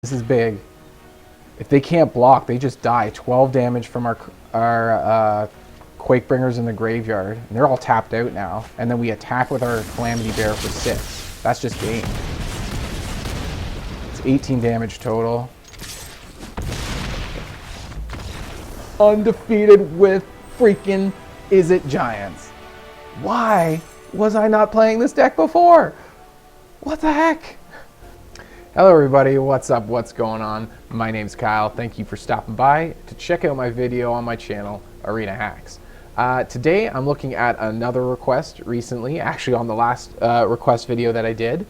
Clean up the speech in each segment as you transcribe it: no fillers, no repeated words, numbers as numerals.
This is big. If they can't block, they just die. 12 damage from our Quakebringers in the graveyard. And they're all tapped out now. And then we attack with our Calamity Bearer for 6. That's just game. It's 18 damage total. Undefeated with freaking Izzet Giants. Why was I not playing this deck before? What the heck? Hello everybody, what's up, what's going on? My name's Kyle. Thank you for stopping by to check out my video on my channel, Arena Hacks. Today I'm looking at another request recently, actually on the last request video that I did.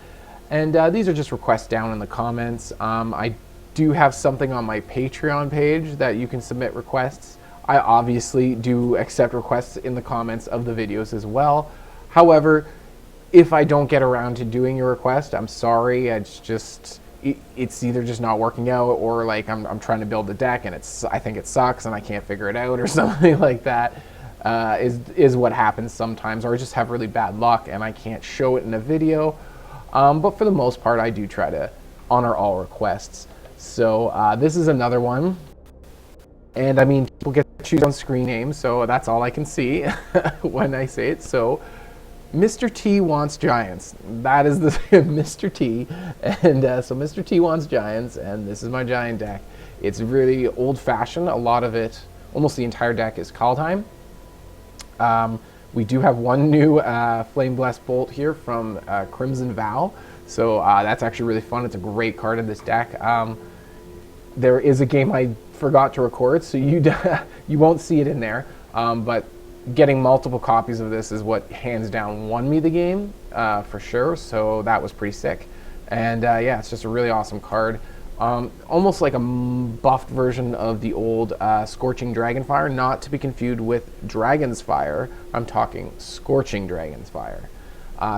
And these are just requests down in the comments. I do have something on my Patreon page that you can submit requests. I obviously do accept requests in the comments of the videos as well. However, if I don't get around to doing your request, I'm sorry. It's either just not working out, or like I'm trying to build a deck and I think it sucks and I can't figure it out, or something like that is what happens sometimes, or I just have really bad luck and I can't show it in a video. But for the most part, I do try to honor all requests. So this is another one. And I mean, people get to choose on screen names, so that's all I can see when I say it. So Mr. T wants Giants. That is the Mr. T. And so Mr. T wants Giants, and this is my Giant deck. It's really old-fashioned. A lot of it, almost the entire deck, is Kaldheim. We do have one new Flame Blessed Bolt here from Crimson Vow. So that's actually really fun. It's a great card in this deck. There is a game I forgot to record, so you won't see it in there. But getting multiple copies of this is what hands down won me the game for sure. So that was pretty sick. And yeah, it's just a really awesome card. Almost like a buffed version of the old Scorching Dragonfire, not to be confused with Dragon's Fire. I'm talking Scorching Dragon's Fire.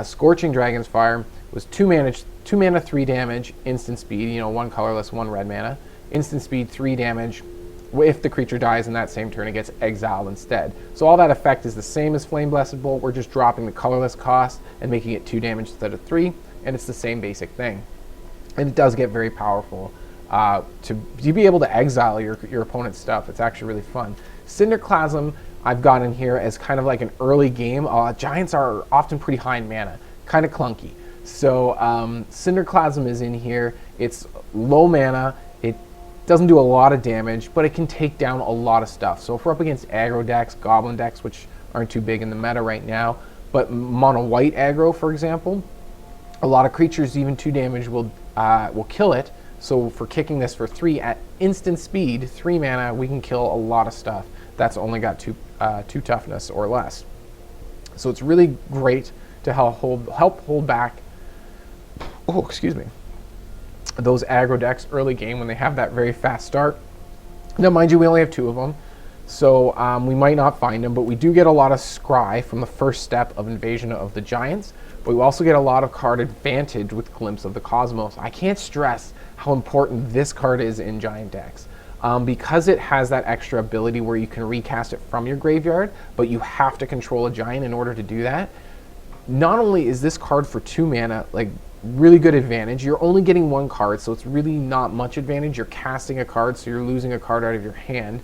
Scorching Dragon's Fire was 2 mana, 3 damage, instant speed, you know, 1 colorless, 1 red mana. Instant speed, 3 damage. If the creature dies in that same turn, it gets exiled instead. So all that effect is the same as Flame Blessed Bolt. We're just dropping the colorless cost and making it 2 damage instead of 3, and it's the same basic thing. And it does get very powerful to be able to exile your opponent's stuff. It's actually really fun. Cinderclasm I've got in here as kind of like an early game. Giants are often pretty high in mana, kind of clunky. So Cinderclasm is in here. It's low mana. It doesn't do a lot of damage, but it can take down a lot of stuff. So if we're up against aggro decks, goblin decks, which aren't too big in the meta right now, but mono white aggro, for example, a lot of creatures, even 2 damage, will kill it. So for kicking this for 3 at instant speed, 3 mana, we can kill a lot of stuff that's only got 2 toughness or less. So it's really great to help hold back, oh, excuse me, those aggro decks early game when they have that very fast start. Now, mind you, we only have 2 of them, so we might not find them, but we do get a lot of scry from the first step of Invasion of the Giants, but we also get a lot of card advantage with Glimpse of the Cosmos. I can't stress how important this card is in Giant decks. Because it has that extra ability where you can recast it from your graveyard, but you have to control a Giant in order to do that. Not only is this card for 2 mana, like, really good advantage. You're only getting 1 card, so it's really not much advantage. You're casting a card, so you're losing a card out of your hand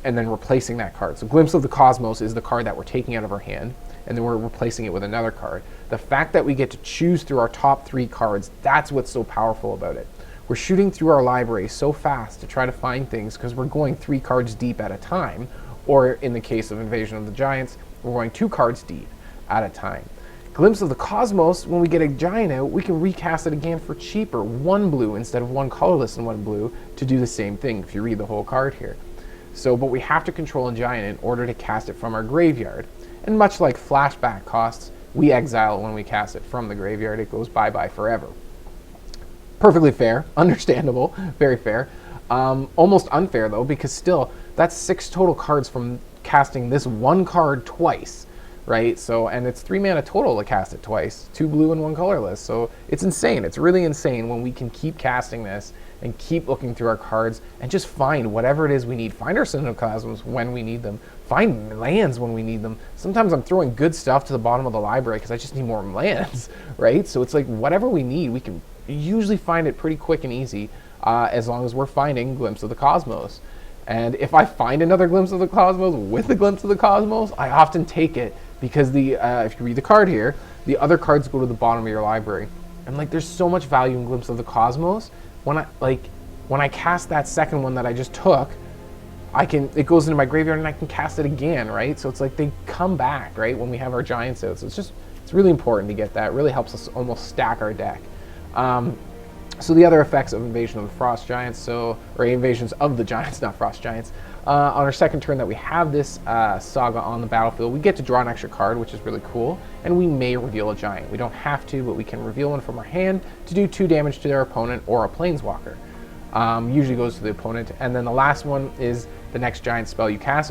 and then replacing that card. So Glimpse of the Cosmos is the card that we're taking out of our hand, and then we're replacing it with another card. The fact that we get to choose through our top 3 cards, that's what's so powerful about it. We're shooting through our library so fast to try to find things because we're going 3 cards deep at a time, or in the case of Invasion of the Giants, we're going 2 cards deep at a time. Glimpse of the Cosmos, when we get a Giant out, we can recast it again for cheaper, 1 blue instead of 1 colorless and 1 blue to do the same thing if you read the whole card here. So, but we have to control a Giant in order to cast it from our graveyard. And much like flashback costs, we exile it when we cast it from the graveyard. It goes bye-bye forever. Perfectly fair, understandable, very fair. Almost unfair though, because still, that's 6 total cards from casting this 1 card twice. Right, so, and it's 3 mana total to cast it twice, 2 blue and 1 colorless. So it's insane. It's really insane when we can keep casting this and keep looking through our cards and just find whatever it is we need. Find our Cinderclasms when we need them. Find lands when we need them. Sometimes I'm throwing good stuff to the bottom of the library because I just need more lands, right? So it's like whatever we need, we can usually find it pretty quick and easy. as long as we're finding Glimpse of the Cosmos. And if I find another Glimpse of the Cosmos with a Glimpse of the Cosmos, I often take it because if you read the card here, the other cards go to the bottom of your library. And like, there's so much value in Glimpse of the Cosmos. When I cast that second one that I just took, it goes into my graveyard and I can cast it again, right? So it's like they come back, right, when we have our Giants out. So it's really important to get that. It really helps us almost stack our deck. So the other effects of Invasion of the Frost Giants, or Invasions of the Giants, not Frost Giants. On our second turn that we have this Saga on the battlefield, we get to draw an extra card, which is really cool, and we may reveal a Giant. We don't have to, but we can reveal one from our hand to do 2 damage to their opponent or a Planeswalker. Usually goes to the opponent. And then the last one is the next Giant spell you cast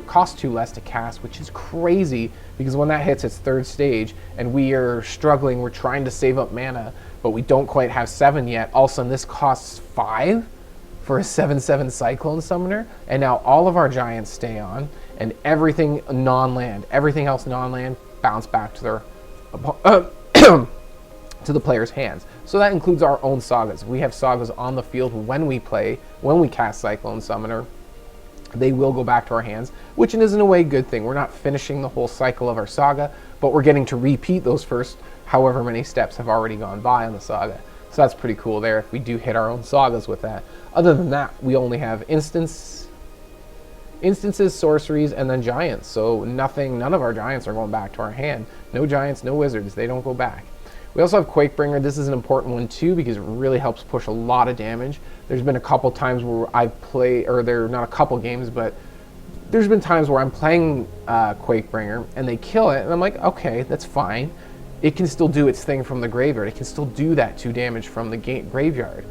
costs 2 less to cast, which is crazy because when that hits its 3rd stage and we are struggling, we're trying to save up mana, but we don't quite have 7 yet. All of a sudden this costs 5 for a 7/7 Cyclone Summoner, and now all of our Giants stay on, and everything else non-land, bounce back to their to the player's hands. So that includes our own Sagas. We have Sagas on the field when we cast Cyclone Summoner. They will go back to our hands, which is in a way a good thing. We're not finishing the whole cycle of our Saga, but we're getting to repeat those first however many steps have already gone by on the Saga. So that's pretty cool there if we do hit our own Sagas with that. Other than that, we only have instances, sorceries, and then Giants. So none of our Giants are going back to our hand. No Giants, no Wizards, they don't go back. We also have Quakebringer. This is an important one too because it really helps push a lot of damage. There's been a couple times where I've played, or there are not a couple games, but there's been times where I'm playing Quakebringer and they kill it, and I'm like, okay, that's fine. It can still do its thing from the graveyard. It can still do that 2 damage from the graveyard.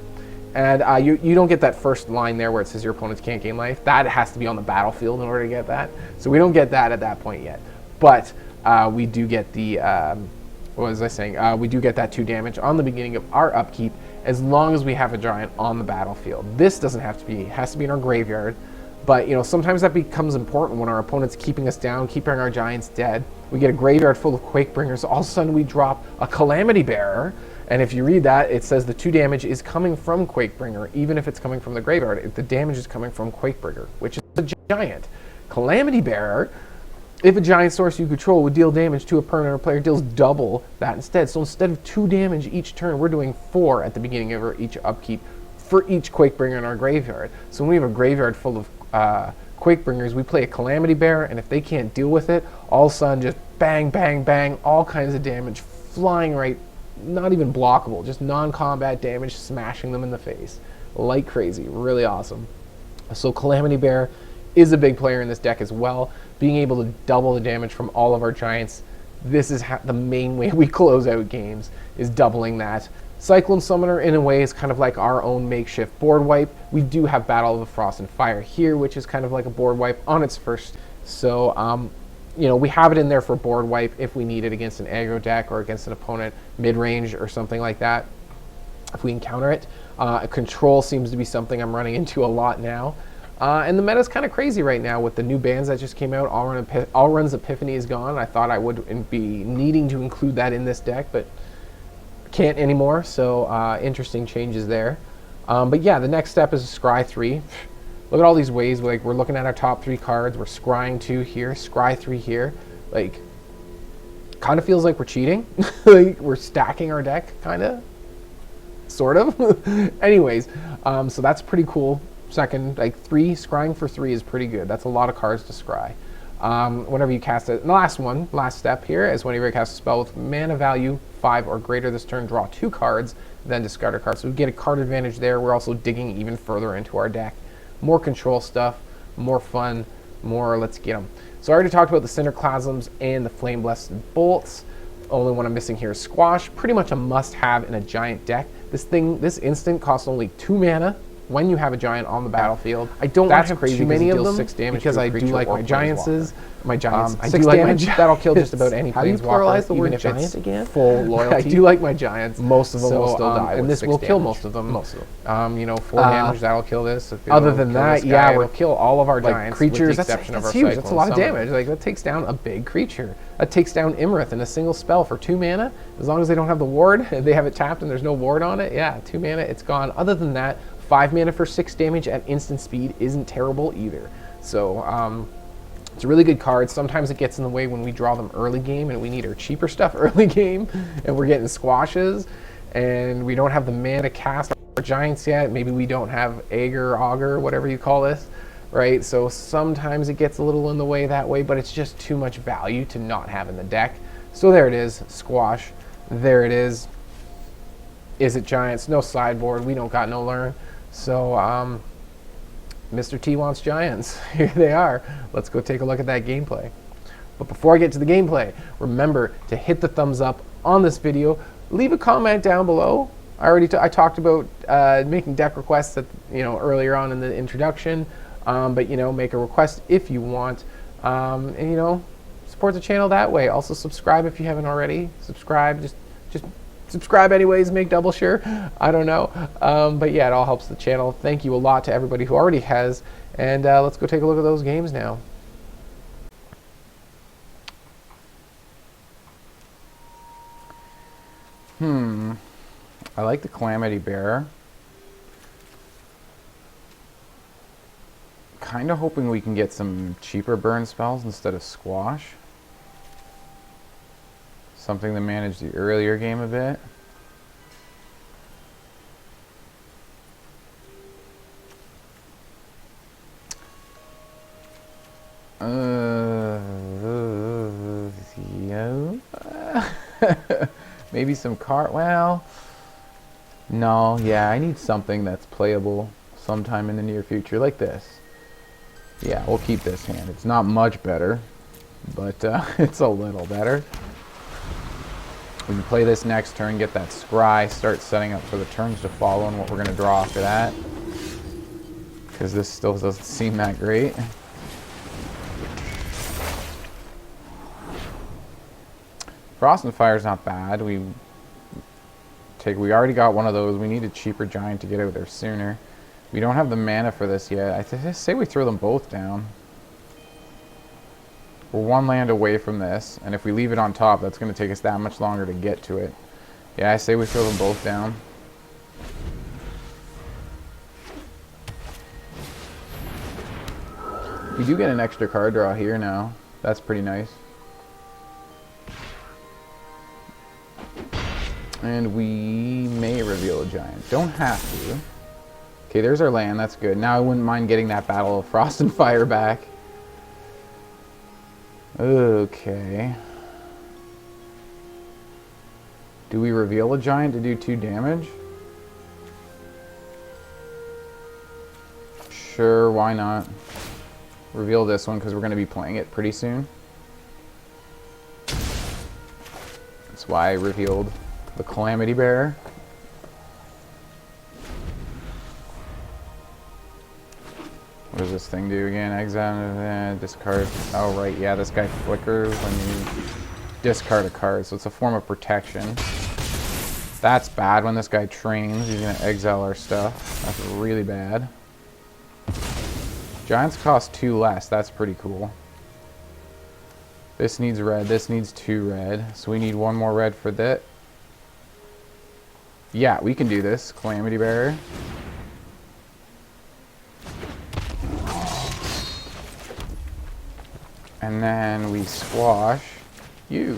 And you don't get that first line there where it says your opponents can't gain life. That has to be on the battlefield in order to get that. So we don't get that at that point yet. But we do get the, what was I saying? We do get that 2 damage on the beginning of our upkeep as long as we have a Giant on the battlefield. This doesn't have to be, it has to be in our graveyard. But sometimes that becomes important when our opponent's keeping us down, keeping our Giants dead. We get a graveyard full of Quakebringers. All of a sudden we drop a Calamity Bearer. And if you read that, it says the 2 damage is coming from Quakebringer, even if it's coming from the graveyard. The damage is coming from Quakebringer, which is a Giant. Calamity Bearer, if a Giant source you control would deal damage to a permanent or player, deals double that instead. So instead of 2 damage each turn, we're doing 4 at the beginning of each upkeep for each Quakebringer in our graveyard. So when we have a graveyard full of Quakebringers, we play a Calamity Bearer, and if they can't deal with it, all of a sudden just bang, bang, bang, all kinds of damage flying right, not even blockable, just non-combat damage smashing them in the face like crazy. Really awesome. So Calamity Bearer is a big player in this deck as well. Being able to double the damage from all of our Giants, this is the main way we close out games, is doubling that. Cyclone Summoner, in a way, is kind of like our own makeshift board wipe. We do have Battle of the Frost and Fire here, which is kind of like a board wipe on its first. So, we have it in there for board wipe if we need it against an aggro deck or against an opponent mid-range or something like that, if we encounter it. Control seems to be something I'm running into a lot now. And the meta's kind of crazy right now with the new bans that just came out. All Run's Epiphany is gone. I thought I would be needing to include that in this deck, but can't anymore, so interesting changes there. But yeah, the next step is scry 3. Look at all these ways, like we're looking at our top 3 cards, we're scrying 2 here, scry 3 here. Like, kind of feels like we're cheating. Like we're stacking our deck, kind of, sort of. Anyways, so that's pretty cool. Second, like scrying for 3 is pretty good. That's a lot of cards to scry. Whenever you cast it, the last step here is whenever you cast a spell with mana value 5 or greater this turn, draw 2 cards, then discard a card. So we get a card advantage there. We're also digging even further into our deck. More control stuff, more fun, more let's get them. So I already talked about the Cinderclasms and the Flame Blessed Bolts. Only one I'm missing here is Squash. Pretty much a must-have in a Giant deck. This instant costs only 2 mana, when you have a giant on the battlefield, I don't want to have too many of them 6 damage because I do like my giantses. My giants, I do like my that'll kill just about any planeswalker. How do you pluralize the word giant again? Full loyalty. I do like my giants. Most of them will still die, and this will kill most of them. Most of them. You know, 4 damage that'll kill this. Other than that, yeah, we'll kill all of our giants. Creatures. That's huge. That's a lot of damage. Like that takes down a big creature. That takes down Imrith in a single spell for 2 mana. As long as they don't have the ward, they have it tapped and there's no ward on it. Yeah, 2 mana, it's gone. Other than that, 5 mana for 6 damage at instant speed isn't terrible either. So it's a really good card. Sometimes it gets in the way when we draw them early game and we need our cheaper stuff early game and we're getting squashes and we don't have the mana to cast our giants yet. Maybe we don't have Aegar, Augur, whatever you call this, right? So sometimes it gets a little in the way that way, but it's just too much value to not have in the deck. So there it is, squash. There it is. Izzet Giants, no sideboard. We don't got no learn. So Mr. T wants giants. Here they are. Let's go take a look at that gameplay. But before I get to the gameplay, remember to hit the thumbs up on this video. Leave a comment down below. I talked about making deck requests at, earlier on in the introduction. But make a request if you want, and support the channel that way. Also subscribe if you haven't already. Subscribe, just subscribe anyways, make double sure. I don't know, but yeah, it all helps the channel. Thank you a lot to everybody who already has, and let's go take a look at those games now. I like the Calamity Bearer. Kind of hoping we can get some cheaper burn spells instead of squash. Something to manage the earlier game a bit. Maybe some well, no, yeah, I need something that's playable sometime in the near future, like this. Yeah, we'll keep this hand. It's not much better, but it's a little better. We can play this next turn, get that scry, start setting up for the turns to follow and what we're going to draw after that. Because this still doesn't seem that great. Frost and Fire is not bad. We already got one of those. We need a cheaper giant to get out there sooner. We don't have the mana for this yet. I say we throw them both down. We're 1 land away from this, and if we leave it on top, that's going to take us that much longer to get to it. Yeah, I say we throw them both down. We do get an extra card draw here now. That's pretty nice. And we may reveal a giant. Don't have to. Okay, there's our land. That's good. Now I wouldn't mind getting that Battle of Frost and Fire back. Okay. Do we reveal a giant to do 2 damage? Sure, why not? Reveal this one because we're going to be playing it pretty soon. That's why I revealed the Calamity Bearer. What does this thing do again? Exile, discard. Oh, right, yeah, this guy flickers when you discard a card, so it's a form of protection. That's bad when this guy trains. He's going to exile our stuff. That's really bad. Giants cost 2 less. That's pretty cool. This needs red. This needs 2 red. So we need 1 more red for that. Yeah, we can do this. Calamity Bearer. And then we squash you.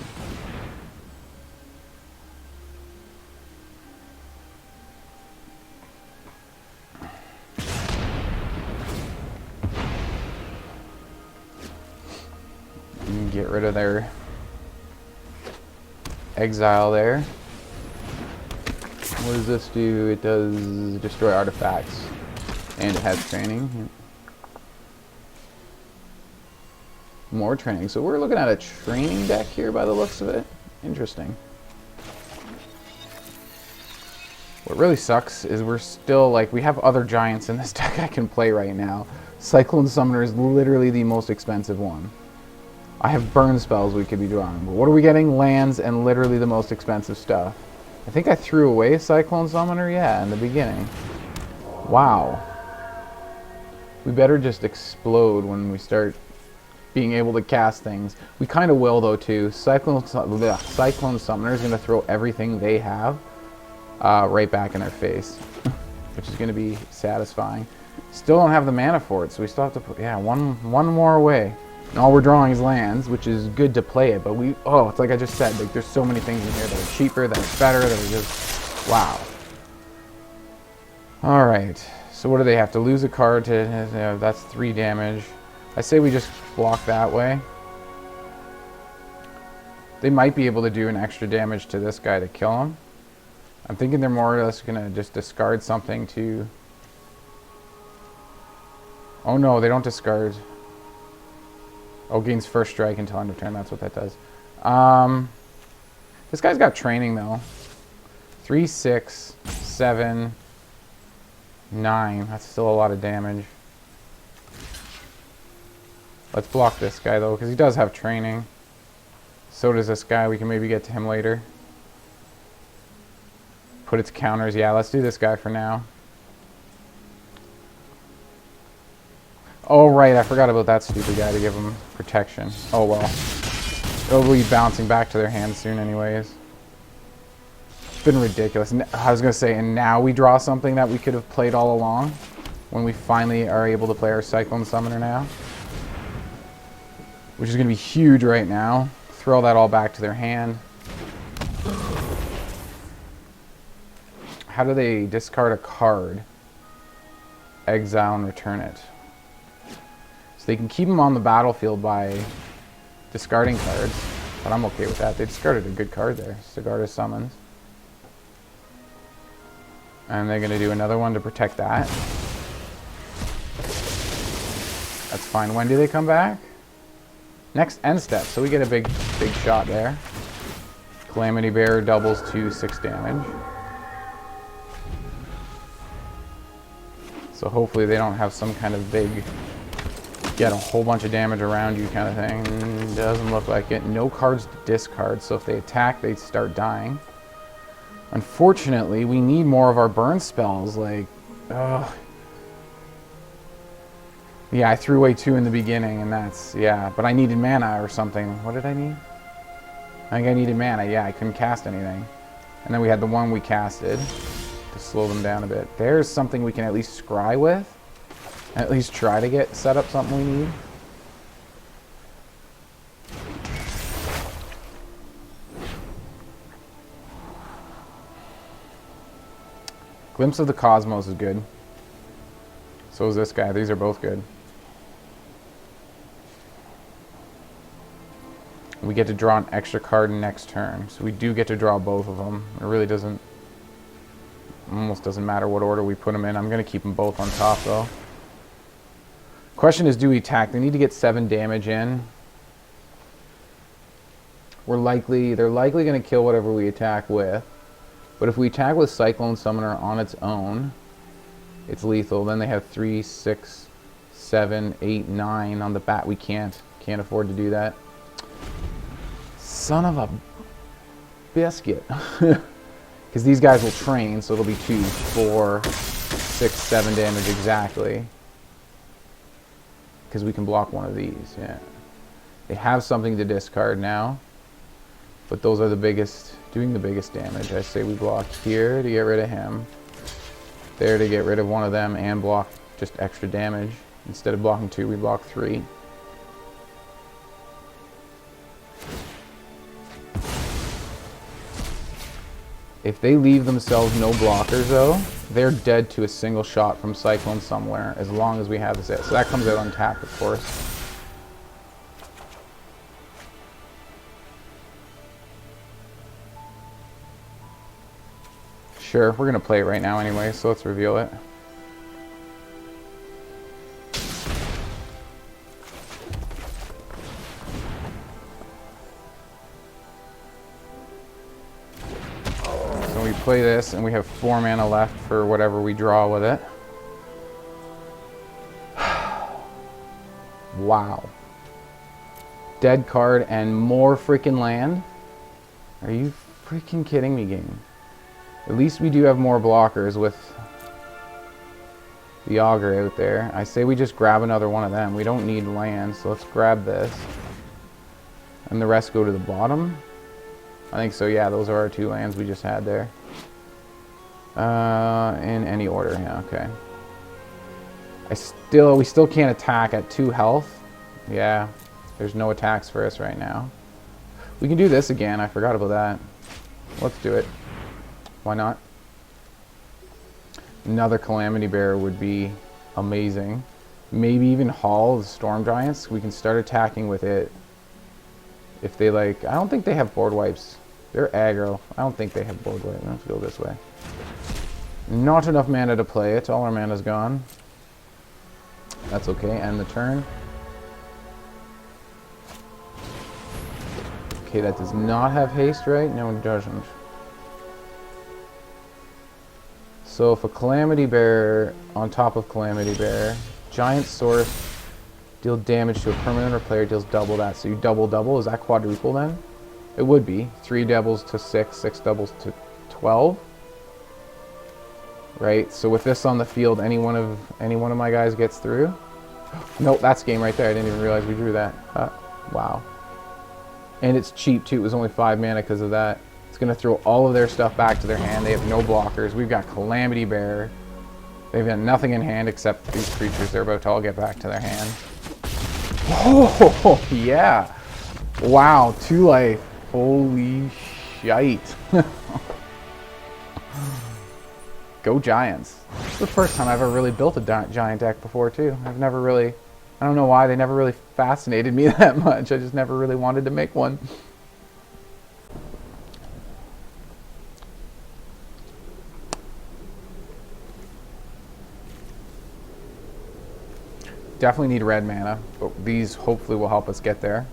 And get rid of their exile there. What does this do? It does destroy artifacts. And it has training. More training. So we're looking at a training deck here by the looks of it. Interesting. What really sucks is we're still, like, we have other giants in this deck I can play right now. Cyclone Summoner is literally the most expensive one. I have burn spells we could be drawing. But what are we getting? Lands and literally the most expensive stuff. I think I threw away Cyclone Summoner, yeah, in the beginning. Wow. We better just explode when we start being able to cast things. We kind of will, though, too. Cyclone Summoner is going to throw everything they have right back in their face, which is going to be satisfying. Still don't have the mana for it, so we still have to put, yeah, one more away. And all we're drawing is lands, which is good to play it, but it's like I just said, like, there's so many things in here that are cheaper, that are better, that are just, wow. Alright, so what do they have to lose a card to, that's 3 damage. I say we just block that way. They might be able to do an extra damage to this guy to kill him. I'm thinking they're more or less going to just discard something to... Oh no, they don't discard. Oh, gains first strike until end of turn. That's what that does. This guy's got training, though. 3, 6, 7, 9. That's still a lot of damage. Let's block this guy, though, because he does have training. So does this guy. We can maybe get to him later. Put its counters. Yeah, let's do this guy for now. Oh, right. I forgot about that stupid guy to give him protection. Oh, well. It'll be bouncing back to their hands soon anyways. It's been ridiculous. I was going to say, and now we draw something that we could have played all along when we finally are able to play our Cyclone Summoner now. Which is going to be huge right now. Throw that all back to their hand. How do they discard a card? Exile and return it. So they can keep them on the battlefield by discarding cards, but I'm okay with that. They discarded a good card there. Sigarda Summons. And they're going to do another one to protect that. That's fine. When do they come back? Next end step, so we get a big shot there. Calamity Bearer doubles to 6 damage. So hopefully they don't have some kind of big, get a whole bunch of damage around you kind of thing. Doesn't look like it. No cards to discard, so if they attack, they start dying. Unfortunately, we need more of our burn spells, like, ugh. Yeah, I threw away 2 in the beginning, and that's, yeah. But I needed mana or something. What did I need? I think I needed mana. Yeah, I couldn't cast anything. And then we had the one we casted to slow them down a bit. There's something we can at least scry with. At least try to get set up something we need. Glimpse of the Cosmos is good. So is this guy. These are both good. We get to draw an extra card next turn. So we do get to draw both of them. It really doesn't... almost doesn't matter what order we put them in. I'm going to keep them both on top, though. Question is, do we attack? They need to get 7 damage in. They're likely going to kill whatever we attack with. But if we attack with Cyclone Summoner on its own, it's lethal. Then they have 3, 6, 7, 8, 9 on the bat. We can't afford to do that. Son of a biscuit. Because these guys will train, so it'll be 2, 4, 6, 7 damage exactly. Because we can block one of these, yeah. They have something to discard now. But those are the biggest, doing the biggest damage. I say we block here to get rid of him. There to get rid of one of them and block just extra damage. Instead of blocking 2, we block 3. If they leave themselves no blockers, though, they're dead to a single shot from Cyclone somewhere, as long as we have this. So that comes out untapped, of course. Sure, we're going to play it right now anyway, so let's reveal it. play this, and we have 4 mana left for whatever we draw with it. Wow. Dead card and more freaking land? Are you freaking kidding me, game? At least we do have more blockers with the Aegar out there. I say we just grab another one of them. We don't need land, so let's grab this. And the rest go to the bottom? I think so, yeah, those are our 2 lands we just had there. In any order, yeah, okay. We still can't attack at 2 health. Yeah, there's no attacks for us right now. We can do this again, I forgot about that. Let's do it. Why not? Another Calamity Bearer would be amazing. Maybe even Hall the Storm Giants. We can start attacking with it. If they like, I don't think they have board wipes. They're aggro. I don't think they have board wipes. Let's go this way. Not enough mana to play it. All our mana's gone. That's okay. End the turn. Okay, that does not have haste, right? No, it doesn't. So if a Calamity Bearer on top of Calamity Bearer, Giant Source, deal damage to a permanent or player, deals double that. So you double. Is that quadruple then? It would be. 3 doubles to 6, 6 doubles to 12. Right? So with this on the field, any one of my guys gets through. Nope, that's game right there. I didn't even realize we drew that. Wow. And it's cheap too. It was only 5 mana because of that. It's going to throw all of their stuff back to their hand. They have no blockers. We've got Calamity Bearer. They've got nothing in hand except these creatures. They're about to all get back to their hand. Oh, yeah. Wow, 2 life. Holy shite. Go Giants. It's the first time I've ever really built a giant deck before, too. I've never really... I don't know why. They never really fascinated me that much. I just never really wanted to make one. Definitely need red mana, but these hopefully will help us get there.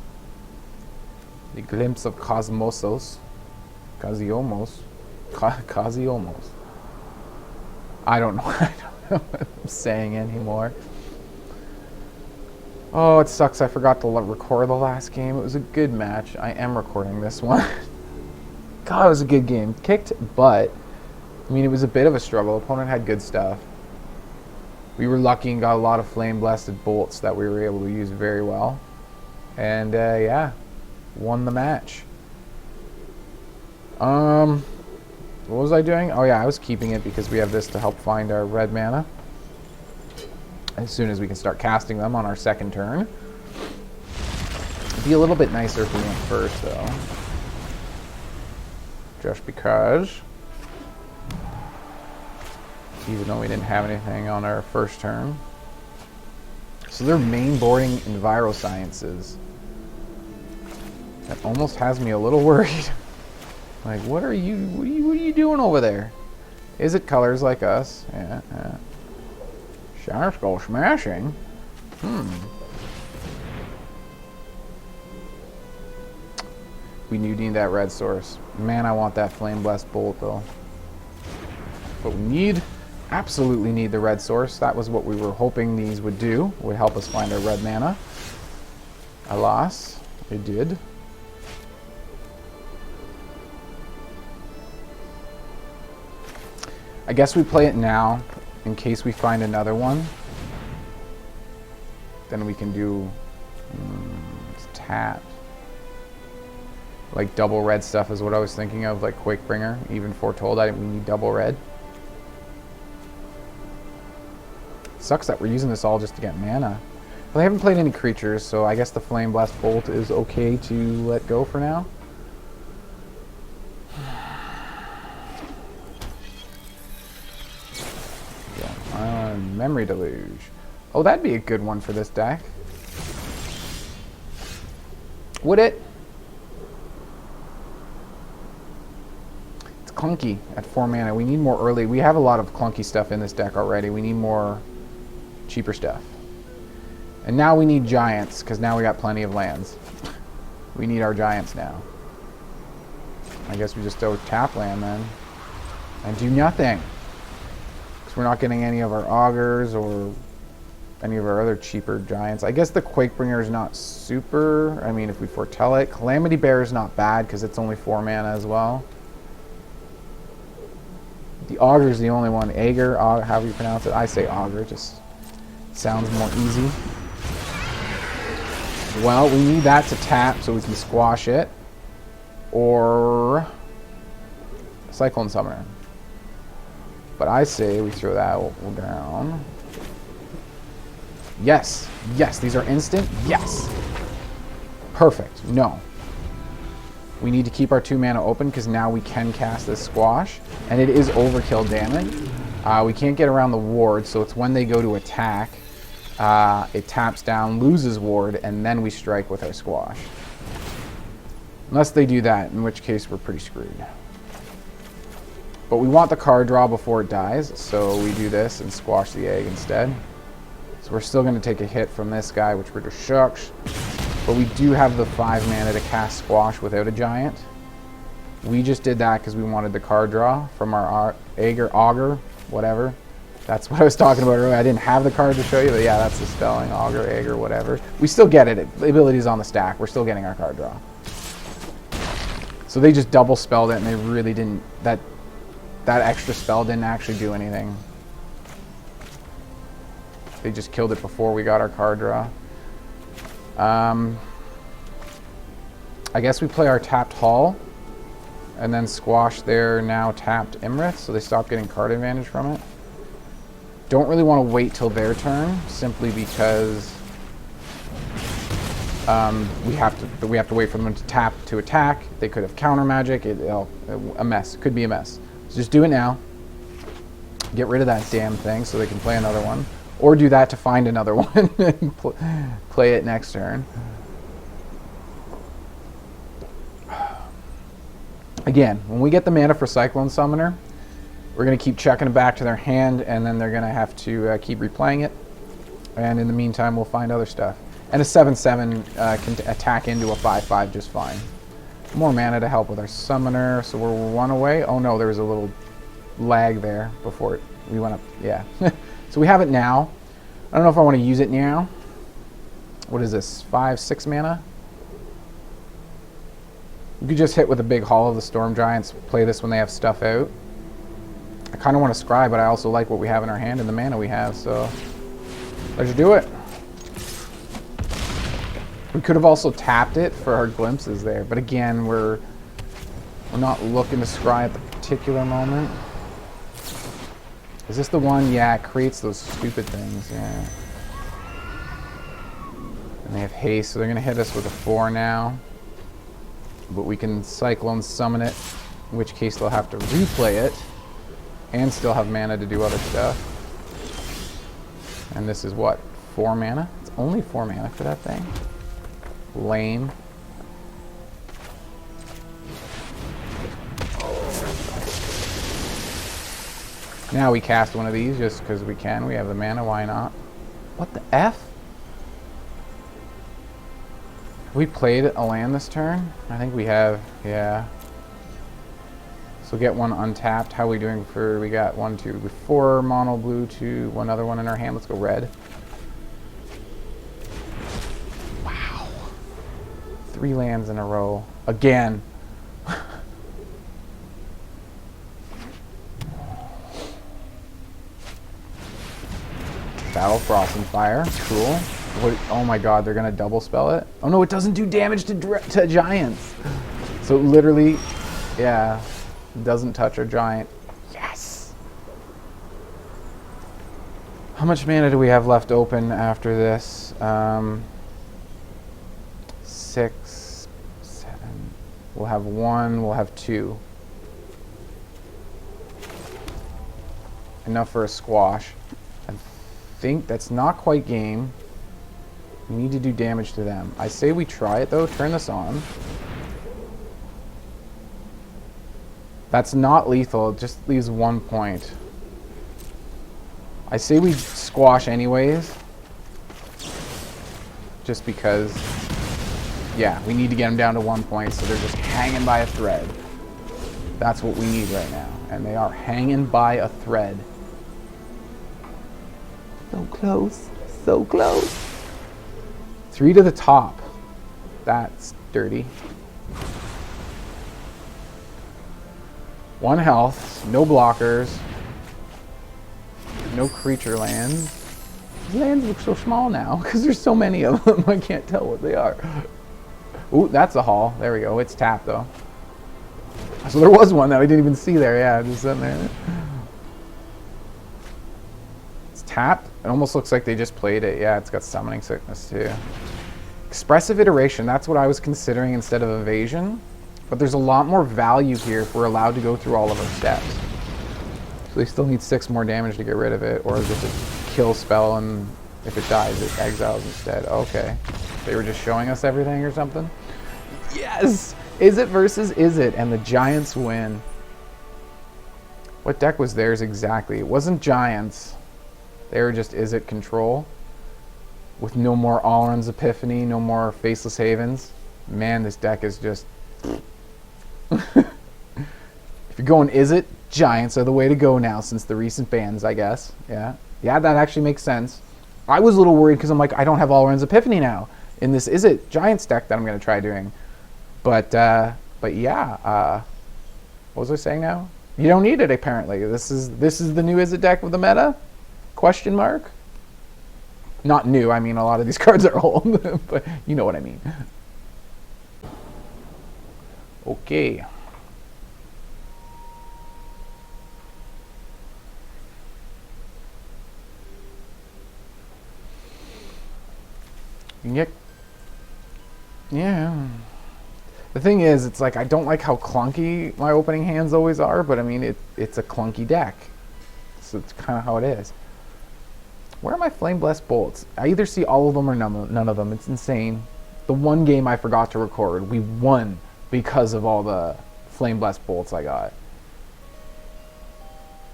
The Glimpse of Cosmosos. Casiomos. Casiomos. I don't know. I don't know what I'm saying anymore. Oh, it sucks. I forgot to record the last game. It was a good match. I am recording this one. God, it was a good game. Kicked butt. I mean, it was a bit of a struggle. Opponent had good stuff. We were lucky and got a lot of flame-blasted bolts that we were able to use very well. And, yeah, won the match. What was I doing? Oh, yeah, I was keeping it because we have this to help find our red mana. As soon as we can start casting them on our second turn. It'd be a little bit nicer if we went first, though. Just because. Even though we didn't have anything on our first turn. So they're main boarding Envirosciences. That almost has me a little worried. Like, what are you doing over there? Is it colors like us? Yeah, yeah. Sharp Skull Smashing? We need that red source. Man, I want that Flame Blessed Bolt, though. But we absolutely need the red source. That was what we were hoping these would do. Would help us find our red mana. Alas, it did. I guess we play it now, in case we find another one. Then we can do it's tap. Like double red stuff is what I was thinking of, like Quakebringer. Even foretold we need double red. Sucks that we're using this all just to get mana. Well, I haven't played any creatures, so I guess the Flame Blast Bolt is okay to let go for now. Memory Deluge. Oh, that'd be a good one for this deck. Would it? It's clunky at 4 mana. We need more early. We have a lot of clunky stuff in this deck already. We need more cheaper stuff. And now we need giants, because now we got plenty of lands. We need our giants now. I guess we just go tap land then. and do nothing. Because we're not getting any of our Augurs or any of our other cheaper giants. I guess the Quakebringer is not super. I mean, if we foretell it. Calamity Bearer is not bad because it's only 4 mana as well. The Aegar is the only one. Aegar, however you pronounce it. I say Aegar, just sounds more easy. Well, we need that to tap so we can squash it. Or Cyclone Summoner. But I say we throw that down. Yes. Yes, these are instant. Yes. Perfect. No. We need to keep our 2 mana open because now we can cast this squash. And it is overkill damage. We can't get around the ward, so it's when they go to attack. It taps down, loses ward, and then we strike with our squash. Unless they do that, in which case we're pretty screwed. But we want the card draw before it dies, so we do this and squash the egg instead. So we're still going to take a hit from this guy, which we're just shucks. But we do have the 5 mana to cast squash without a giant. We just did that because we wanted the card draw from our Aegar, whatever. That's what I was talking about earlier. I didn't have the card to show you, but yeah, that's the spelling, Aegar, Aegar, whatever. We still get it. The ability's on the stack. We're still getting our card draw. So they just double spelled it, and they really didn't. That extra spell didn't actually do anything. They just killed it before we got our card draw. I guess we play our tapped Hall, and then squash their now tapped Imrith, so they stop getting card advantage from it. Don't really want to wait till their turn, simply because we have to wait for them to tap to attack. They could have counter magic. A mess. Could be a mess. So just do it now. Get rid of that damn thing so they can play another one, or do that to find another one and play it next turn. Again, when we get the mana for Cyclone Summoner, we're going to keep checking it back to their hand, and then they're going to have to keep replaying it. And in the meantime, we'll find other stuff. And a 7/7 can attack into a 5/5 just fine. More mana to help with our Summoner, so we're 1 away. Oh no, there was a little lag there before we went up. Yeah. So we have it now. I don't know if I want to use it now. What is this? 5/6 mana? You could just hit with a big Hall of the Storm Giants, play this when they have stuff out. I kind of want to scry, but I also like what we have in our hand and the mana we have, so let's do it. We could have also tapped it for our glimpses there, but again, we're not looking to scry at the particular moment. Is this the one? Yeah, it creates those stupid things, yeah. And they have haste, so they're going to hit us with a 4 now. But we can Cyclone Summon it, in which case they'll have to replay it and still have mana to do other stuff. And this is what? 4 mana? It's only 4 mana for that thing? Lame. Now we cast one of these just because we can. We have the mana, why not? What the F? Have we played a land this turn? I think we have, yeah. So get one untapped. How are we doing for, we got 1, 2, 4 mono blue, 2, one other one in our hand. Let's go red. Wow. 3 lands in a row. Again. Battle Frost and Fire. Cool. What, oh my god, they're going to double spell it? Oh no, it doesn't do damage to giants. So literally, yeah, doesn't touch our giant. Yes! How much mana do we have left open after this? 6, 7. We'll have 1, we'll have 2. Enough for a squash. I think that's not quite game. We need to do damage to them. I say we try it though. Turn this on. That's not lethal. It just leaves 1 point. I say we squash anyways. Just because, yeah, we need to get them down to 1 point, so they're just hanging by a thread. That's what we need right now. And they are hanging by a thread. So close. So close. 3 to the top. That's dirty. 1 health. No blockers. No creature lands. These lands look so small now because there's so many of them. I can't tell what they are. Ooh, that's a haul. There we go. It's tapped though. So there was one that I didn't even see there. Yeah, just sitting there. It's tapped. It almost looks like they just played it. Yeah, it's got summoning sickness too. Expressive iteration. That's what I was considering instead of evasion. But there's a lot more value here if we're allowed to go through all of our steps. So they still need 6 more damage to get rid of it, or just a kill spell, and if it dies, it exiles instead. Okay. They were just showing us everything or something? Yes! Izzet versus Izzet, and the Giants win. What deck was theirs exactly? It wasn't Giants. They were just Izzet control. With no more Alrund's Epiphany, no more Faceless Havens. Man, this deck is just... If you're going Izzet, Giants are the way to go now since the recent bans, I guess. Yeah, that actually makes sense. I was a little worried because I'm like, I don't have Alrund's Epiphany now in this Izzet Giants deck that I'm going to try doing. But yeah, what was I saying now? You don't need it apparently. This is the new Izzet deck with the meta? Question mark? Not new. I mean, a lot of these cards are old, but you know what I mean. Okay. You can get, yeah. The thing is, it's like I don't like how clunky my opening hands always are, but I mean it's a clunky deck, so it's kind of how it is. Where are my Flame Blessed Bolts? I either see all of them or none of them. It's insane. The one game I forgot to record, we won because of all the Flame Blessed Bolts I got.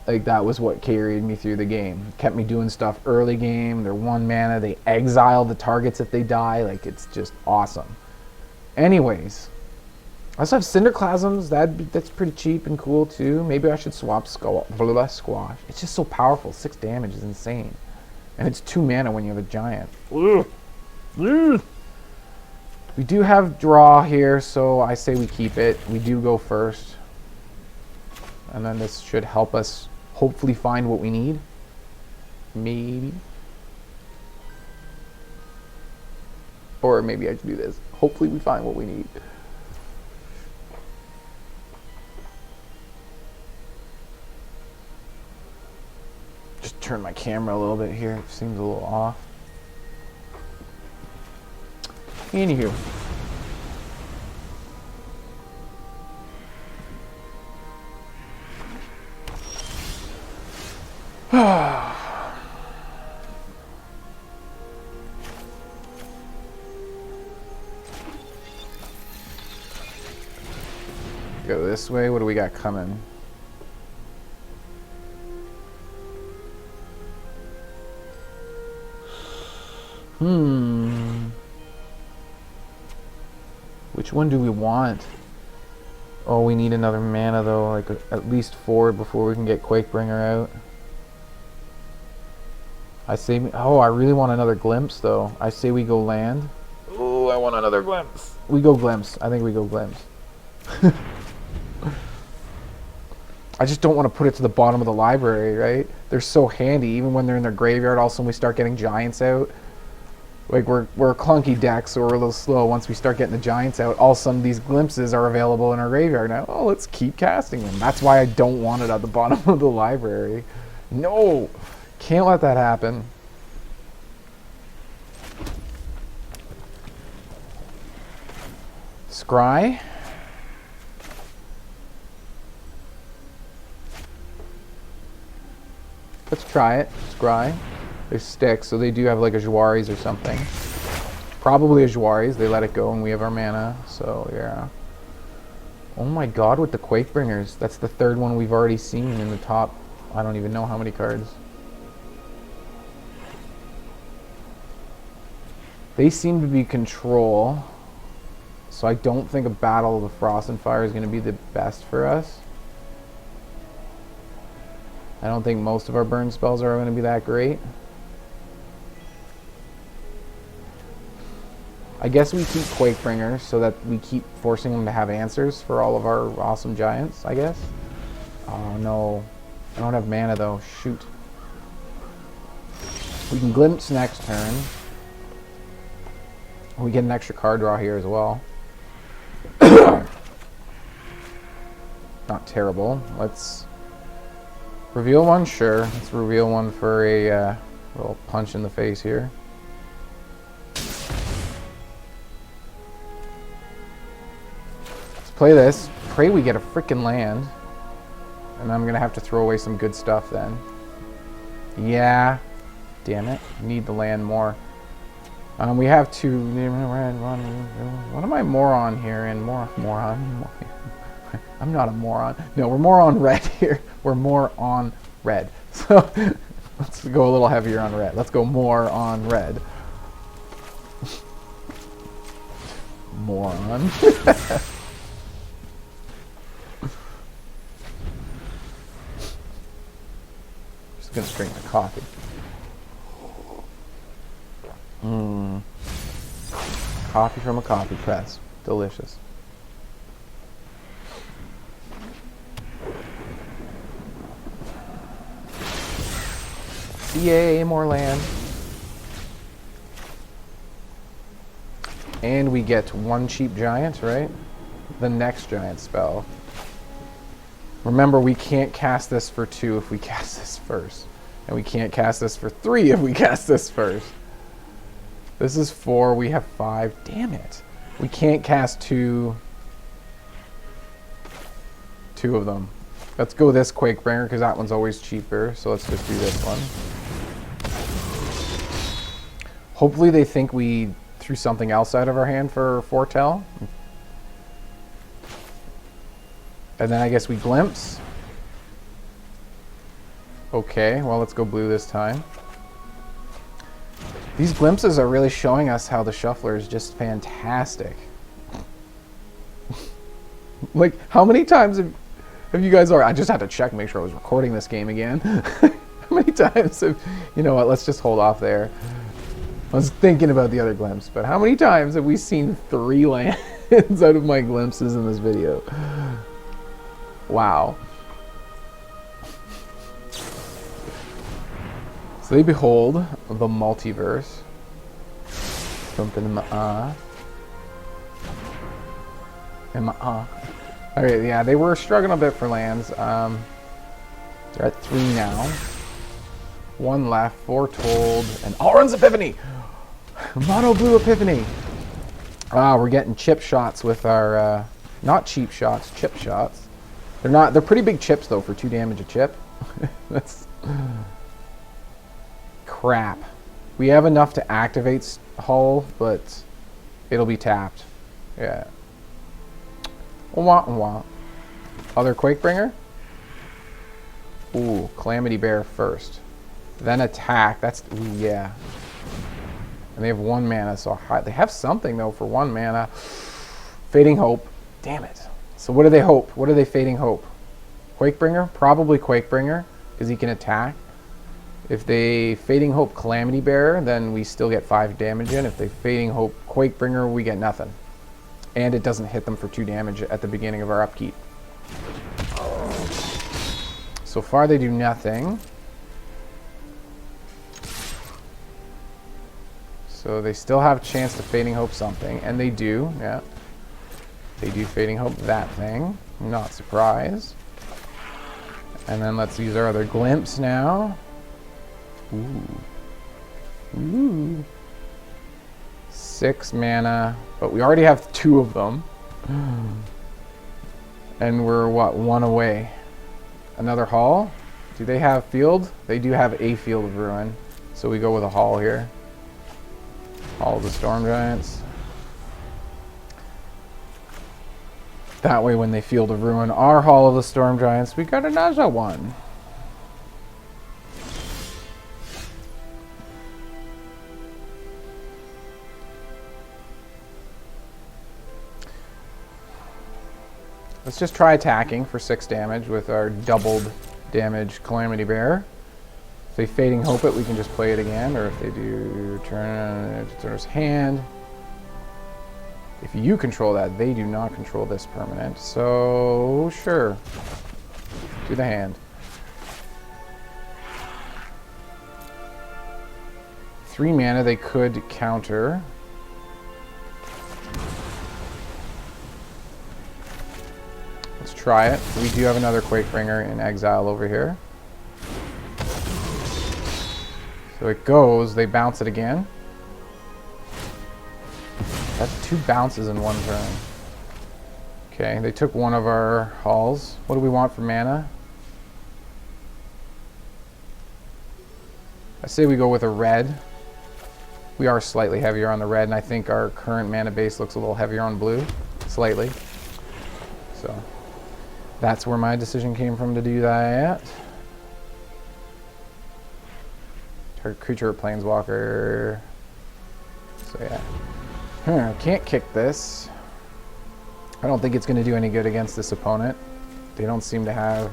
Like, that was what carried me through the game. Kept me doing stuff early game. They're 1 mana. They exile the targets if they die. Like, it's just awesome. Anyways. I also have Cinderclasms. That's pretty cheap and cool, too. Maybe I should swap Squash. It's just so powerful. 6 damage is insane. And it's 2 mana when you have a giant. Ugh. Ugh. We do have draw here, so I say we keep it. We do go first. And then this should help us hopefully find what we need. Maybe. Or maybe I should do this. Hopefully we find what we need. Just turn my camera a little bit here. It seems a little off. Anywho. Go this way. What do we got coming? Which one do we want? Oh, we need another mana though, like at least 4 before we can get Quakebringer out. I say, oh, I really want another Glimpse though. I say we go land. Oh, I want another Glimpse. We go Glimpse. I think we go Glimpse. I just don't want to put it to the bottom of the library, right? They're so handy, even when they're in their graveyard. Also, when we start getting giants out, like we're a clunky deck, so we're a little slow. Once we start getting the giants out, all of a sudden these glimpses are available in our graveyard now. Oh, let's keep casting them. That's why I don't want it at the bottom of the library. No, can't let that happen. Scry. Let's try it. Scry. There's sticks, so they do have like a Jwaris or something. Probably a Jwaris. They let it go and we have our mana, so yeah. Oh my god, with the Quakebringers. That's the 3rd one we've already seen in the top. I don't even know how many cards. They seem to be control, so I don't think a Battle of the Frost and Fire is going to be the best for us. I don't think most of our burn spells are going to be that great. I guess we keep Quakebringer so that we keep forcing them to have answers for all of our awesome giants, I guess. Oh no, I don't have mana though, shoot. We can glimpse next turn. We get an extra card draw here as well. Not terrible. Let's reveal one, sure. Let's reveal one for a little punch in the face here. Let's play this. Pray we get a freaking land. And I'm going to have to throw away some good stuff then. Yeah. Damn it. Need the land more. We have to... What am I moron here in? Moron? I'm not a moron. No, we're more on red here. We're more on red. So let's go a little heavier on red. Let's go more on red. Moron. Just gonna drink my coffee. Coffee from a coffee press. Delicious. Yay, more land. And we get one cheap giant, right? The next giant spell. Remember, we can't cast this for 2 if we cast this first. And we can't cast this for 3 if we cast this first. This is 4, we have 5. Damn it. We can't cast 2 of them. Let's go this Quakebringer because that one's always cheaper. So let's just do this one. Hopefully they think we threw something else out of our hand for Foretell. And then I guess we glimpse. Okay, well let's go blue this time. These glimpses are really showing us how the shuffler is just fantastic. Like, how many times have you guys I just had to check, make sure I was recording this game again. How many times have, you know what, let's just hold off there. I was thinking about the other glimpse, but how many times have we seen 3 lands out of my glimpses in this video? Wow. So they behold the multiverse. Something in my Okay, yeah, they were struggling a bit for lands. They're at 3 now. 1 left, Foretold, and Alrund's Epiphany! Mono Blue Epiphany! We're getting chip shots with our, not cheap shots, chip shots. They're pretty big chips though for 2 damage a chip. That's crap. We have enough to activate Hull, but it'll be tapped. Yeah. Wah, wah. Other Quakebringer? Ooh, Calamity Bearer first. Then attack. That's, ooh, yeah. And they have 1 mana, so they have something though for 1 mana. Fading Hope. Damn it. So what do they hope? What are they Fading Hope? Quakebringer? Probably Quakebringer, because he can attack. If they Fading Hope Calamity Bearer, then we still get 5 damage in. If they Fading Hope Quakebringer, we get nothing. And it doesn't hit them for 2 damage at the beginning of our upkeep. So far they do nothing. So they still have a chance to Fading Hope something, and they do, yeah. They do Fading Hope that thing. I'm not surprised. And then let's use our other glimpse now. Ooh. 6 mana, but we already have 2 of them. And we're, what, 1 away. Another Hall? Do they have field? They do have a Field of Ruin. So we go with a Hall here. Hall of the Storm Giants. That way when they Field of Ruin our Hall of the Storm Giants, we got another one. Let's just try attacking for 6 damage with our doubled damage Calamity Bearer. If they Fading Hope it, we can just play it again, or if they do turn its hand. If you control that, they do not control this permanent. So, sure. To the hand. 3 mana they could counter. Let's try it. We do have another Quakebringer in exile over here. So it goes, they bounce it again. That's 2 bounces in 1 turn. Okay, they took one of our halls. What do we want for mana? I say we go with a red. We are slightly heavier on the red, and I think our current mana base looks a little heavier on blue. Slightly. So, that's where my decision came from to do that. Target creature or planeswalker. So yeah. Can't kick this. I don't think it's going to do any good against this opponent. They don't seem to have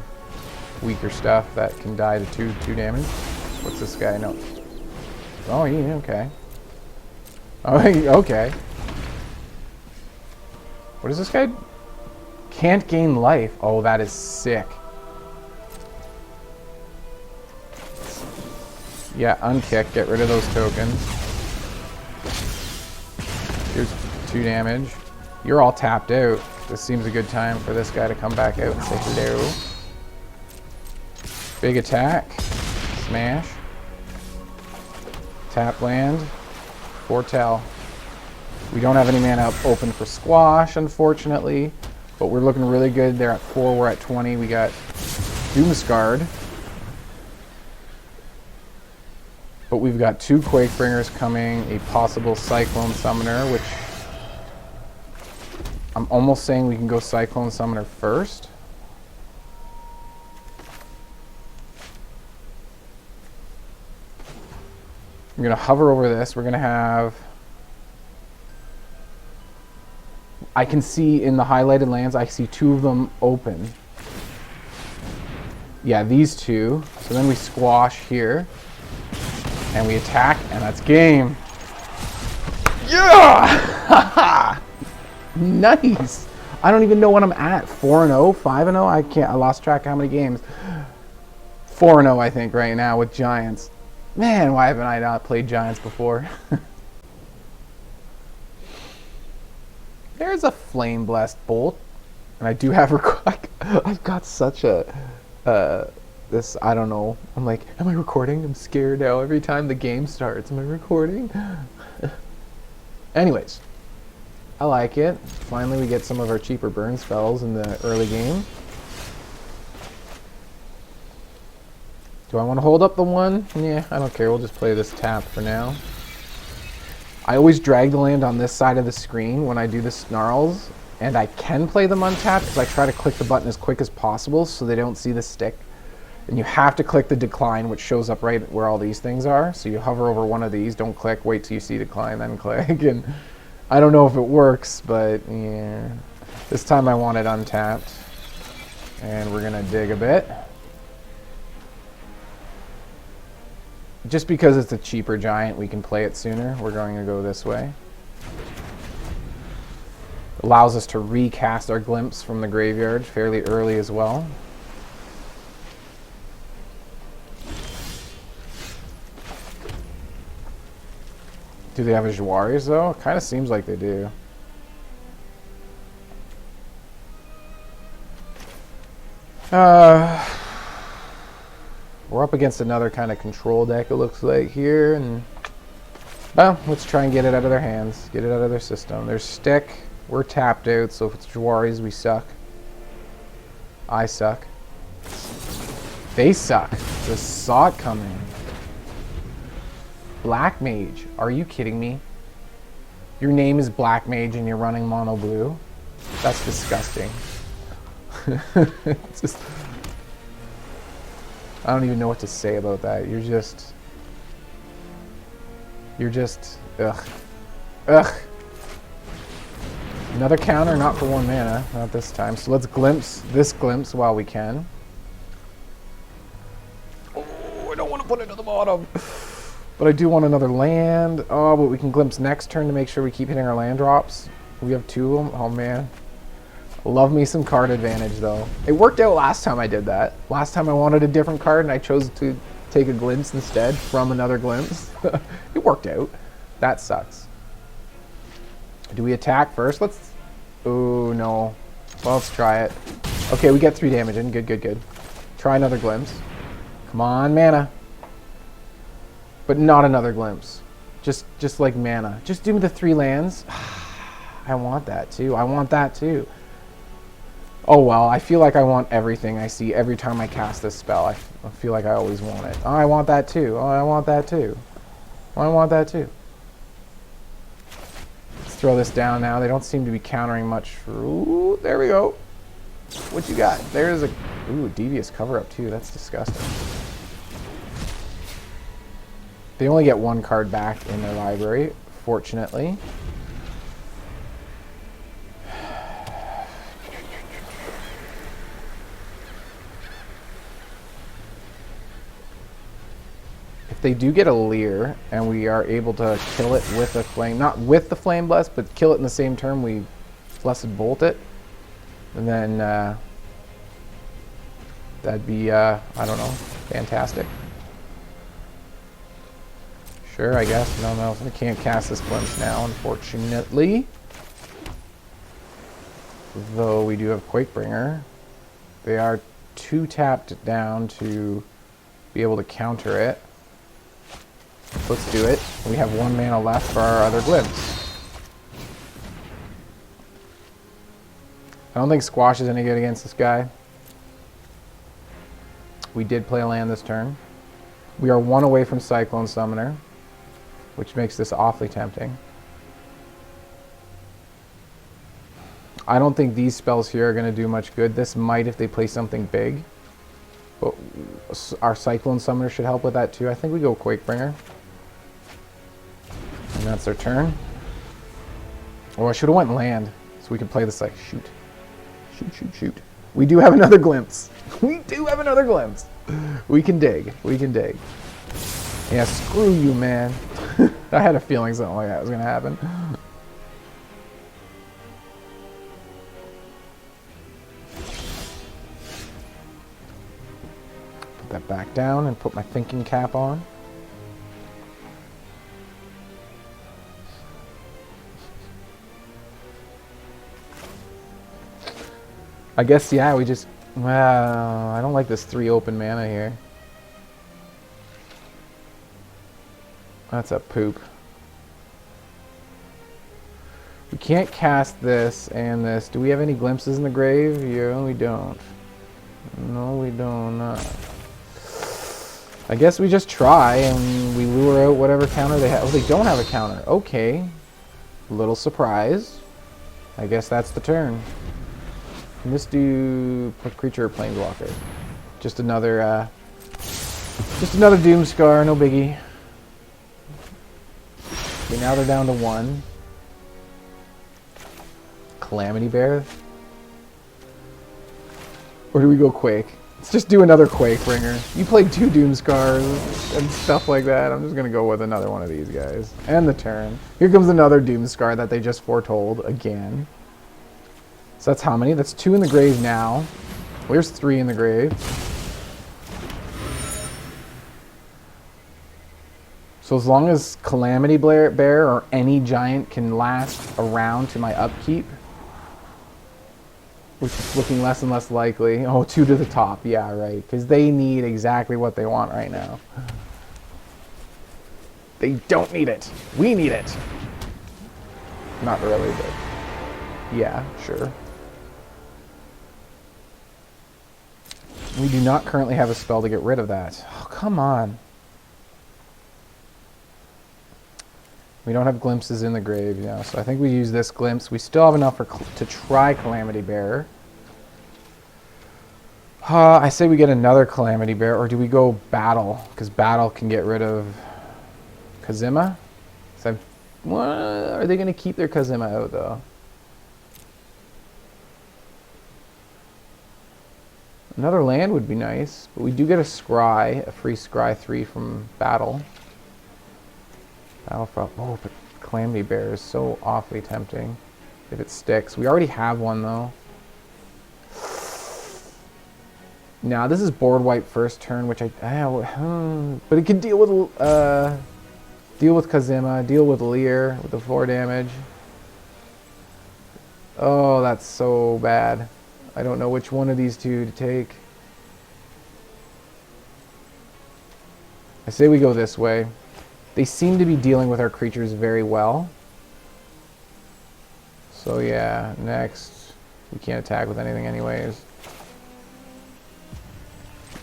weaker stuff that can die to 2 damage. What's this guy? No. Oh, yeah, okay. Oh, okay. What is this guy? Can't gain life. Oh, that is sick. Yeah, unkick. Get rid of those tokens. Here's 2 damage. You're all tapped out. This seems a good time for this guy to come back out and say hello. Big attack. Smash. Tap land. Foretell. We don't have any mana open for squash, unfortunately. But we're looking really good. They're at 4, we're at 20. We got Doomsguard. But we've got 2 Quakebringers coming, a possible Cyclone Summoner, which I'm almost saying we can go Cyclone Summoner first. I'm going to hover over this. We're going to have... I can see in the highlighted lands, I see 2 of them open. Yeah, these 2. So then we squash here. And we attack, and that's game. Yeah! Nice! I don't even know what I'm at. 4-0? 5-0? I can't. I lost track of how many games. 4-0, I think, right now with Giants. Man, why haven't I not played Giants before? There's a Flame Blessed Bolt. And I do have I've got such a... this, I don't know. I'm like, am I recording? I'm scared now every time the game starts. Am I recording? Anyways, I like it. Finally, we get some of our cheaper burn spells in the early game. Do I want to hold up the 1? Yeah, I don't care. We'll just play this tap for now. I always drag the land on this side of the screen when I do the snarls, and I can play them untapped because I try to click the button as quick as possible so they don't see the stick. And you have to click the decline, which shows up right where all these things are. So you hover over one of these, don't click, wait till you see decline, then click. And I don't know if it works, but yeah. This time I want it untapped. And we're going to dig a bit. Just because it's a cheaper giant, we can play it sooner. We're going to go this way. Allows us to recast our glimpse from the graveyard fairly early as well. Do they have a Jwaris though? It kind of seems like they do. We're up against another kind of control deck, it looks like here, and well, let's try and get it out of their hands, get it out of their system. There's stick, we're tapped out, so if it's Jwaris, we suck. I suck. They suck. Just saw it coming. Black Mage, are you kidding me? Your name is Black Mage and you're running mono blue? That's disgusting. It's just, I don't even know what to say about that. You're just, ugh. Ugh. Another counter, not for 1 mana, not this time. So let's glimpse this glimpse while we can. the bottom. But I do want another land. Oh, but we can glimpse next turn to make sure we keep hitting our land drops. We have 2 of them. Oh, man. Love me some card advantage, though. It worked out last time I did that. Last time I wanted a different card, and I chose to take a glimpse instead from another glimpse. It worked out. That sucks. Do we attack first? Let's... Oh, no. Well, let's try it. Okay, we get 3 damage in. Good, good, good. Try another glimpse. Come on, mana. But not another glimpse. Just like mana. Just do me the 3 lands. I want that too. I want that too. Oh well, I feel like I want everything I see every time I cast this spell. I feel like I always want it. Oh, I want that too. Oh, I want that too. Oh, I want that too. Let's throw this down now. They don't seem to be countering much. Ooh, there we go. What you got? There's a... Ooh, devious cover-up too. That's disgusting. They only get 1 card back in their library, fortunately. If they do get a Leer, and we are able to kill it with a flame, not with the Flame Bless, but kill it in the same turn we Blessed Bolt it, and then that'd be, I don't know, fantastic. Sure, I guess. No, I can't cast this glimpse now, unfortunately. Though we do have Quakebringer. They are 2 tapped down to be able to counter it. Let's do it. We have 1 mana left for our other glimpse. I don't think Squash is any good against this guy. We did play a land this turn. We are 1 away from Cyclone Summoner, which makes this awfully tempting. I don't think these spells here are going to do much good. This might if they play something big. But our Cyclone Summoner should help with that too. I think we go Quakebringer. And that's their turn. Oh, I should have went land. So we can play this like, shoot. Shoot, shoot, shoot. We do have another glimpse. We do have another glimpse. We can dig. We can dig. Yeah, screw you, man. I had a feeling something like that was going to happen. Put that back down and put my thinking cap on. I guess, yeah, we just... Well, I don't like this 3 open mana here. That's a poop. We can't cast this and this. Do we have any glimpses in the grave? Yeah, we don't. No, we don't. I guess we just try and we lure out whatever counter they have. Oh, they don't have a counter. Okay. Little surprise. I guess that's the turn. Can this do creature or planeswalker? Just another Doomscar, no biggie. Okay, now they're down to 1. Calamity Bearer? Or do we go Quake? Let's just do another Quakebringer. You played 2 Doomscars and stuff like that. I'm just going to go with another one of these guys. And the turn. Here comes another Doomscar that they just foretold again. So that's how many? That's 2 in the grave now. Where's 3 in the grave? So as long as Calamity Bearer or any giant can last around to my upkeep, which is looking less and less likely. Oh, 2 to the top. Yeah, right. Because they need exactly what they want right now. They don't need it. We need it. Not really, but yeah, sure. We do not currently have a spell to get rid of that. Oh, come on. We don't have glimpses in the grave, you know, so I think we use this glimpse. We still have enough to try Calamity Bearer. I say we get another Calamity Bearer, or do we go Battle? Because Battle can get rid of Kazima. So are they going to keep their Kazima out, though? Another land would be nice, but we do get a scry, a free scry 3 from battle. Battle for, oh, but Calamity Bearer is so awfully tempting if it sticks. We already have one though. Now this is board wipe first turn, which but it could deal with Kazima, deal with Lear with the 4 damage. Oh, that's so bad. I don't know which one of these two to take. I say we go this way. They seem to be dealing with our creatures very well. So yeah, next. We can't attack with anything anyways.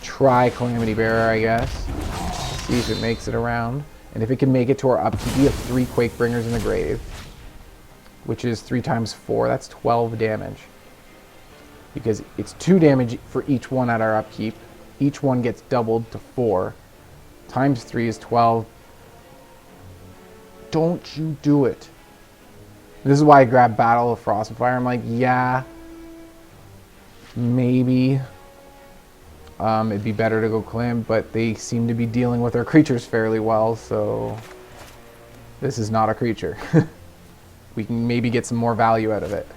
Try Calamity Bearer, I guess. See if it makes it around. And if it can make it to our upkeep, we have 3 Quakebringers in the grave. Which is 3 times 4, that's 12 damage. Because it's 2 damage for each one at our upkeep. Each one gets doubled to 4. Times 3 is 12. Don't you do it. This is why I grabbed Battle of Frost and Fire. I'm like, yeah, maybe it'd be better to go Clam, but they seem to be dealing with their creatures fairly well, so this is not a creature. We can maybe get some more value out of it.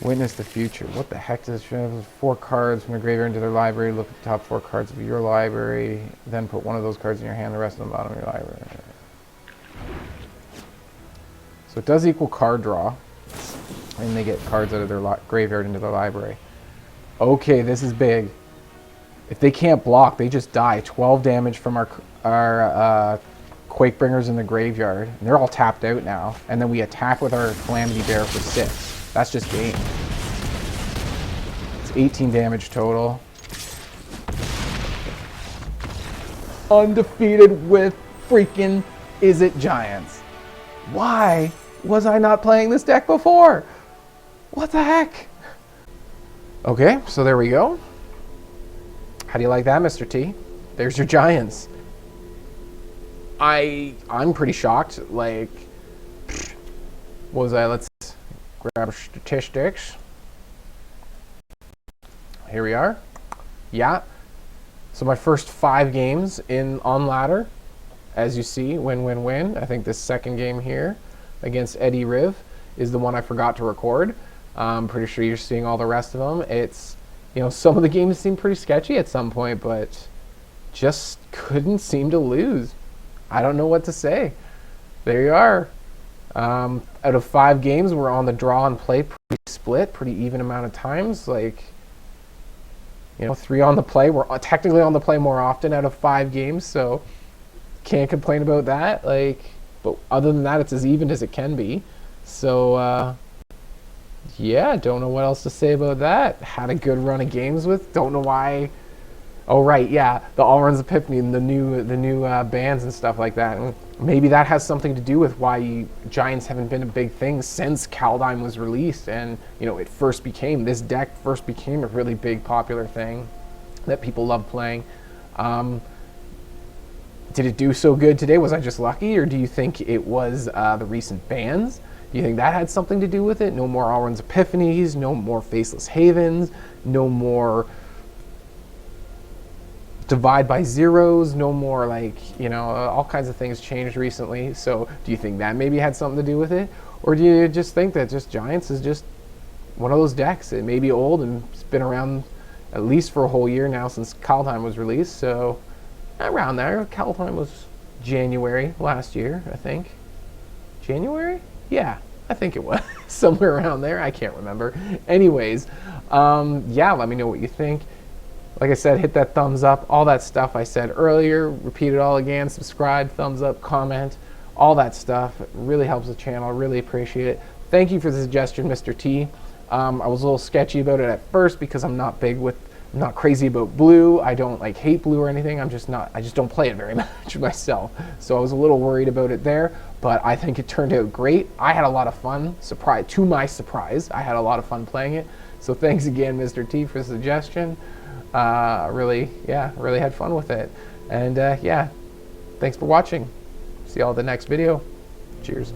Witness the future. What the heck does it show? 4 cards from the graveyard into their library. Look at the top 4 cards of your library. Then put one of those cards in your hand, the rest of the bottom of your library. So it does equal card draw. And they get cards out of their graveyard into their library. Okay, this is big. If they can't block, they just die. 12 damage from our Quakebringers in the graveyard. And they're all tapped out now. And then we attack with our Calamity Bearer for 6. That's just game. It's 18 damage total. Undefeated with freaking Izzet Giants. Why was I not playing this deck before? What the heck? Okay, so there we go. How do you like that, Mr. T? There's your Giants. I'm pretty shocked. Like, what was I? Let's grab statistics. Here we are. Yeah. So my first 5 games on ladder, as you see, win. I think this second game here against Eddie Riv is the one I forgot to record. I'm pretty sure you're seeing all the rest of them. It's, you know, some of the games seem pretty sketchy at some point, but just couldn't seem to lose. I don't know what to say. There you are. Out of 5 games, we're on the draw and play pretty split, pretty even amount of times. Like, you know, 3 on the play. We're technically on the play more often out of 5 games, so can't complain about that. Like, but other than that, it's as even as it can be. So, yeah, don't know what else to say about that. Had a good run of games with. Don't know why. Oh right, yeah, the All Runs Epiphany and the new bands and stuff like that. And maybe that has something to do with why Giants haven't been a big thing since Kaldheim was released, and you know this deck first became a really big popular thing that people love playing. Did it do so good today? Was I just lucky, or do you think it was the recent bans? Do you think that had something to do with it? No more All Runs Epiphanies, no more Faceless Havens, no more Divide by Zeros, no more, like, you know, all kinds of things changed recently. So do you think that maybe had something to do with it? Or do you just think that just Giants is just one of those decks that may be old and it's been around at least for a whole year now since Kaldheim was released? So around there. Kaldheim was January last year, I think. January? Yeah, I think it was. Somewhere around there. I can't remember. Anyways, yeah, let me know what you think. Like I said, hit that thumbs up, all that stuff I said earlier, repeat it all again, subscribe, thumbs up, comment, all that stuff. It really helps the channel, I really appreciate it. Thank you for the suggestion, Mr. T. I was a little sketchy about it at first because I'm not crazy about blue. I don't like hate blue or anything. I just don't play it very much myself. So I was a little worried about it there, but I think it turned out great. I had a lot of fun, to my surprise. I had a lot of fun playing it. So thanks again, Mr. T, for the suggestion. Really had fun with it. And yeah, thanks for watching. See y'all at the next video. Cheers.